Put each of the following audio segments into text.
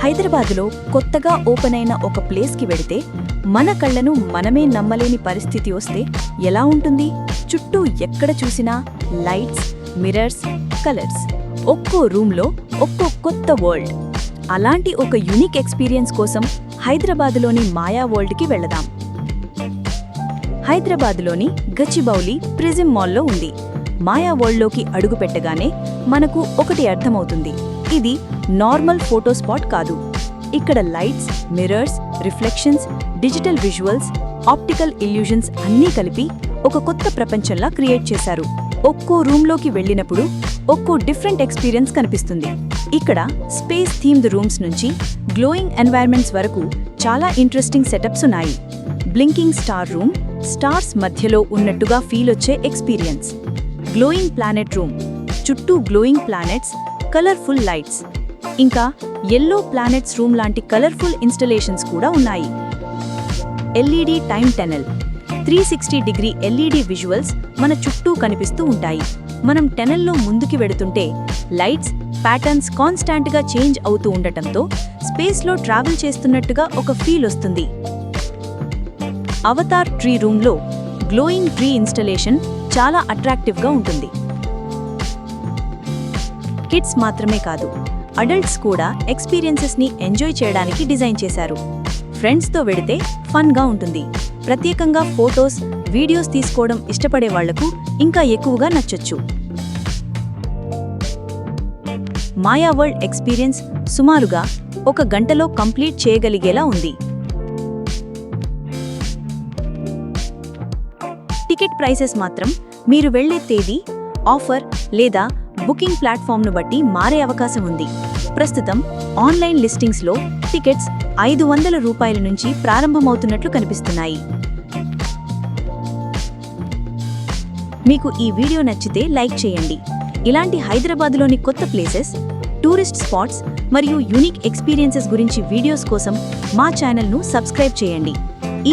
హైదరాబాదులో కొత్తగా ఓపెన్ అయిన ఒక ప్లేస్కి వెడితే మన కళ్ళను మనమే నమ్మలేని పరిస్థితి వస్తే ఎలా ఉంటుంది? చుట్టూ ఎక్కడ చూసినా లైట్స్, మిర్రర్స్, కలర్స్, ఒక్కో రూమ్లో ఒక్కో కొత్త వరల్డ్. అలాంటి ఒక యూనిక్ ఎక్స్పీరియన్స్ కోసం హైదరాబాదులోని మాయా వరల్డ్కి వెళదాం. హైదరాబాదులోని గచ్చిబౌలి ప్రిజం మాల్లో ఉంది. మాయా వరల్డ్లోకి అడుగుపెట్టగానే మనకు ఒకటి అర్థమవుతుంది, ఇది నార్మల్ ఫోటో స్పాట్ కాదు. ఇక్కడ lights, mirrors, reflections, digital visuals, optical illusions అన్నీ కలిపి ఒక కొత్త ప్రపంచంలా క్రియేట్ చేశారు. ఒక్కో రూమ్లోకి వెళ్ళినప్పుడు ఒక్కో డిఫరెంట్ ఎక్స్పీరియన్స్ కనిపిస్తుంది. ఇక్కడ స్పేస్ థీమ్డ్ రూమ్స్ నుంచి గ్లోయింగ్ ఎన్వైర్మెంట్స్ వరకు చాలా ఇంట్రెస్టింగ్ సెటప్స్ ఉన్నాయి. బ్లింకింగ్ స్టార్ రూమ్, స్టార్స్ మధ్యలో ఉన్నట్టుగా ఫీల్ వచ్చే ఎక్స్పీరియన్స్. గ్లోయింగ్ ప్లానెట్ రూమ్, చుట్టూ గ్లోయింగ్ ప్లానెట్స్, కలర్ఫుల్ లైట్స్, ఇంకా ఎల్లో ప్లానెట్స్ రూమ్ లాంటి కలర్ఫుల్ ఇన్స్టలేషన్స్ కూడా ఉన్నాయి. LED time tunnel, 360 degree LED visuals మన చుట్టూ కనిపిస్తూ ఉంటాయి. మనం టనెల్లో ముందుకి వెడుతుంటే లైట్స్, ప్యాటర్న్స్ కాన్స్టాంట్గా చేంజ్ అవుతూ ఉండటంతో స్పేస్లో ట్రావెల్ చేస్తున్నట్టుగా ఒక ఫీల్ వస్తుంది. అవతార్ ట్రీ రూమ్లో గ్లోయింగ్ ట్రీ ఇన్స్టలేషన్ చాలా అట్రాక్టివ్గా ఉంటుంది. కిడ్స్ మాత్రమే కాదు, అడల్ట్స్ కూడా ఎక్స్పీరియన్సెస్ని ఎంజాయ్ చేయడానికి డిజైన్ చేశారు. ఫ్రెండ్స్తో వెడితే ఫన్గా ఉంటుంది. ప్రత్యేకంగా ఫోటోస్, వీడియోస్ తీసుకోవడం ఇష్టపడే వాళ్లకు ఇంకా ఎక్కువగా నచ్చొచ్చు. మాయా వరల్డ్ ఎక్స్పీరియన్స్ సుమారుగా 1 గంటలో కంప్లీట్ చేయగలిగేలా ఉంది. టికెట్ ప్రైసెస్ మాత్రం మీరు వెళ్లే తేదీ, ఆఫర్ లేదా బుకింగ్ ప్లాట్ఫామ్ను బట్టి మారే అవకాశం ఉంది. ప్రస్తుతం ఆన్లైన్ లిస్టింగ్స్లో టికెట్స్ 500 రూపాయల నుంచి ప్రారంభమవుతున్నట్లు కనిపిస్తున్నాయి. మీకు ఈ వీడియో నచ్చితే లైక్ చేయండి. ఇలాంటి హైదరాబాద్లోని కొత్త ప్లేసెస్, టూరిస్ట్ స్పాట్స్ మరియు యూనిక్ ఎక్స్పీరియన్సెస్ గురించి వీడియోస్ కోసం మా ఛానల్ను సబ్స్క్రైబ్ చేయండి.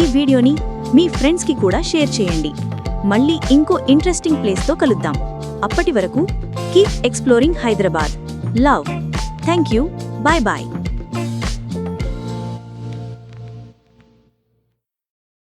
ఈ వీడియోని మీ ఫ్రెండ్స్కి కూడా షేర్ చేయండి. మళ్ళీ ఇంకో ఇంట్రెస్టింగ్ ప్లేస్తో కలుద్దాం. అప్పటి వరకు keep exploring Hyderabad. Love. Thank you. Bye bye.